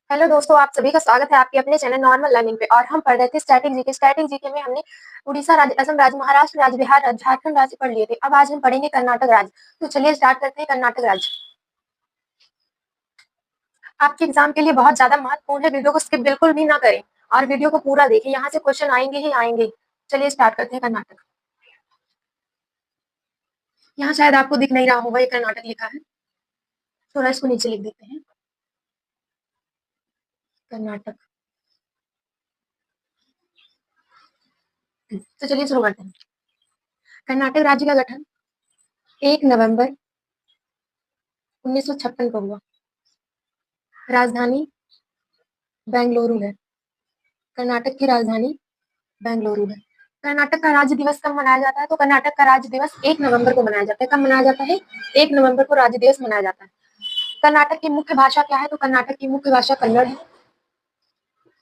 Hello दोस्तों, आप सभी का स्वागत है आपके अपने चैनल नॉर्मल लर्निंग पे। और हम पढ़ रहे थे स्टैटिक जीके में हमने उड़ीसा राज्य, असम राज्य, महाराष्ट्र राज्य, बिहार राज्य, झारखंड राज्य पढ़ लिए थे। अब आज हम पढ़ेंगे कर्नाटक राज्य। तो चलिए स्टार्ट करते हैं। कर्नाटक राज्य आपके एग्जाम के लिए बहुत ज्यादा महत्वपूर्ण है। वीडियो को स्किप बिल्कुल भी ना करें और वीडियो को पूरा देखें, यहाँ से क्वेश्चन आएंगे ही आएंगे। चलिए स्टार्ट करते हैं। कर्नाटक, यहाँ शायद आपको दिख नहीं रहा होगा, ये कर्नाटक लिखा है, थोड़ा इसको नीचे लिख देते हैं। कर्नाटक, तो चलिए शुरू करते हैं। कर्नाटक राज्य का गठन 1 नवंबर 1956 को हुआ। राजधानी बेंगलुरु है। कर्नाटक की राजधानी बेंगलुरु है। कर्नाटक का राज्य दिवस कब मनाया जाता है? तो कर्नाटक का राज्य दिवस 1 नवंबर को मनाया जाता है। कब मनाया जाता है? 1 नवंबर को राज्य दिवस मनाया जाता है। कर्नाटक की मुख्य भाषा क्या है? तो कर्नाटक की मुख्य भाषा कन्नड़ है।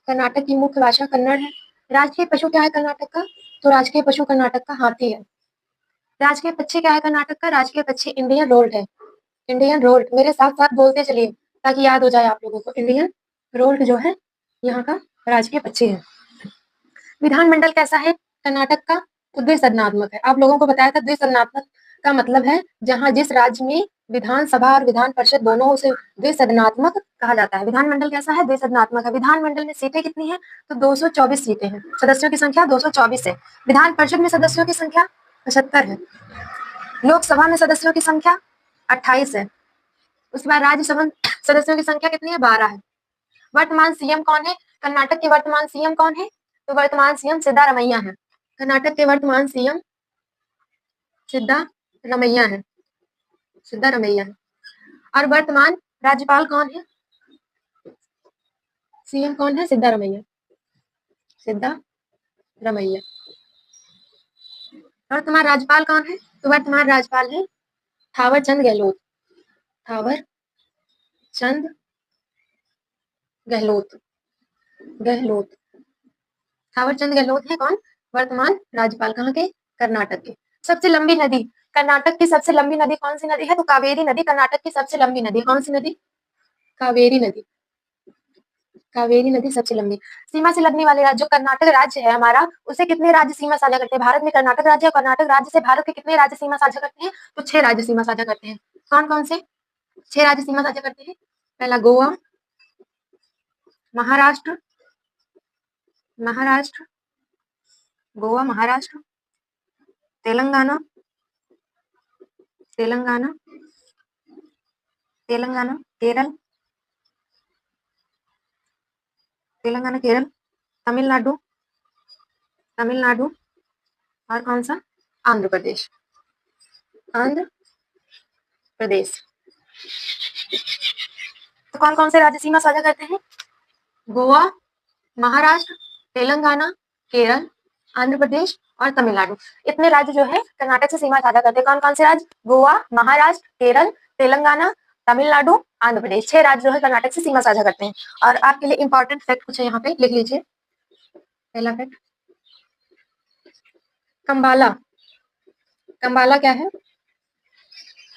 कर्नाटक की मुख्य भाषा कन्नड़ है। राजकीय पशु क्या है कर्नाटक का? तो राजकीय पशु कर्नाटक का हाथी है। राजकीय पक्षी क्या है कर्नाटक का? राजकीय पक्षी इंडियन रोल्ट है। इंडियन रोल्ट, मेरे साथ साथ बोलते चलिए ताकि याद हो जाए आप लोगों को। इंडियन रोल्ट जो है यहाँ का राजकीय पक्षी है। विधानमंडल कैसा है कर्नाटक का? तो द्विसदनात्मक है। आप लोगों को बताया था द्विसदनात्मक का मतलब है जहां जिस राज्य में विधानसभा और विधान परिषद दोनों से द्विसदनात्मक कहा जाता है। विधानमंडल कैसा है? द्विसदनात्मक है। विधानमंडल में सीटें कितनी है? तो 224 सीटें हैं। सदस्यों की संख्या 224 है। विधान परिषद में सदस्यों की संख्या 75 है। लोकसभा में सदस्यों की संख्या 28 है। उसके बाद राज्यसभा सदस्यों की संख्या कितनी है? 12 है। वर्तमान सीएम कौन है? कर्नाटक के वर्तमान सीएम कौन है? तो वर्तमान सीएम सिद्धारमैया है। कर्नाटक के वर्तमान सीएम सिद्धारमैया है। सिद्धारमैया है। और वर्तमान राज्यपाल कौन है? सीएम कौन है? सिद्धारमैया। सिद्धारमैया। वर्तमान राज्यपाल कौन है? तो वर्तमान राज्यपाल है थावर चंद गहलोत। थावर चंद गहलोत। गहलोत। थावर चंद गहलोत है कौन? वर्तमान राज्यपाल। कहाँ के? कर्नाटक के। सबसे लंबी नदी कर्नाटक की सबसे लंबी नदी कौन सी नदी है? तो कावेरी नदी कर्नाटक की सबसे लंबी नदी। कौन सी नदी? कावेरी नदी। कावेरी नदी सबसे लंबी। सीमा से लगने वाले राज्य, जो कर्नाटक राज्य है हमारा, उसे कितने राज्य सीमा साझा करते हैं? भारत में कर्नाटक राज्य, और कर्नाटक राज्य से भारत के कितने राज्य सीमा साझा करते हैं? तो 6 राज्य सीमा साझा करते हैं। कौन कौन से 6 राज्य सीमा साझा करते हैं? पहला गोवा, महाराष्ट्र, महाराष्ट्र, गोवा, महाराष्ट्र, तेलंगाना, तेलंगाना, तेलंगाना, केरल, तेलंगाना, केरल, तमिलनाडु, तमिलनाडु, और कौन सा? आंध्र प्रदेश। आंध्र प्रदेश। तो कौन कौन से राज्य सीमा साझा करते हैं? गोवा, महाराष्ट्र, तेलंगाना, केरल, आंध्र प्रदेश और तमिलनाडु। इतने राज्य जो है कर्नाटक से सीमा साझा करते हैं। कौन कौन से राज्य? गोवा, महाराष्ट्र, केरल, तेलंगाना, तमिलनाडु, आंध्र प्रदेश। 6 राज्य जो है कर्नाटक से सीमा साझा करते हैं। और आपके लिए इंपॉर्टेंट फैक्ट कुछ है, यहाँ पे लिख लीजिए। पहला फैक्ट, कंबाला। कंबाला क्या है?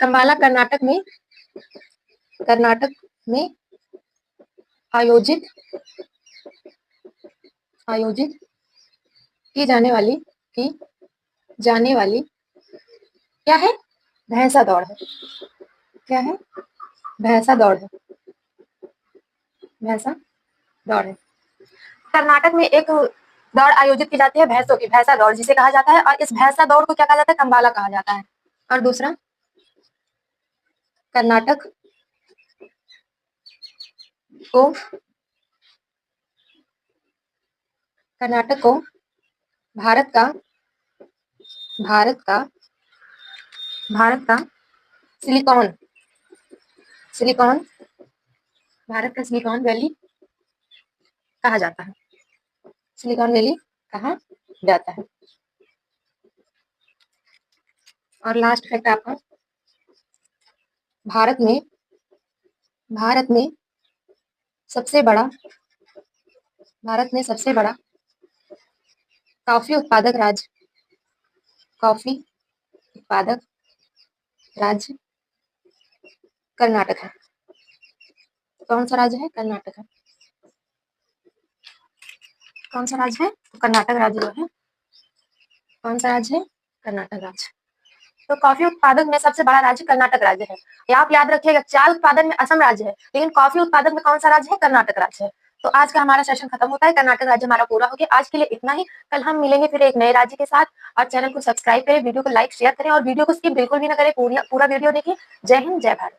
कंबाला कर्नाटक में आयोजित आयोजित की जाने वाली क्या है? भैंसा दौड़ है। क्या है? भैंसा दौड़ है। भैंसा दौड़ है। कर्नाटक में एक दौड़ आयोजित की जाती है भैंसों की, भैंसा दौड़ जिसे कहा जाता है। और इस भैंसा दौड़ को क्या कहा जाता है? कंबाला कहा जाता है। और दूसरा, कर्नाटक को कर्नाटक को भारत का भारत का भारत का सिलिकॉन सिलिकॉन भारत का सिलिकॉन वैली कहा जाता है। सिलिकॉन वैली कहा जाता है। और लास्ट फैक्ट आपका, भारत में भारत में सबसे बड़ा भारत में सबसे बड़ा कॉफी उत्पादक राज्य कॉफी उत्पादक राज्य कर्नाटक है। कौन सा राज्य है? कर्नाटक है। कौन सा राज्य है? तो कर्नाटक राज्य जो है, कौन सा राज्य है? कर्नाटक राज्य। तो कॉफी उत्पादक में सबसे बड़ा राज्य कर्नाटक राज्य है। ये आप याद रखिएगा, चाय उत्पादन में असम राज्य है, लेकिन कॉफी उत्पादन में कौन सा राज्य है? कर्नाटक राज्य है। तो आज का हमारा सेशन खत्म होता है, कर्नाटक राज्य हमारा पूरा हो गया। आज के लिए इतना ही, कल हम मिलेंगे फिर एक नए राज्य के साथ। और चैनल को सब्सक्राइब करें, वीडियो को लाइक शेयर करें और वीडियो को स्किप बिल्कुल भी ना करें, पूरा वीडियो देखिए। जय हिंद, जय भारत।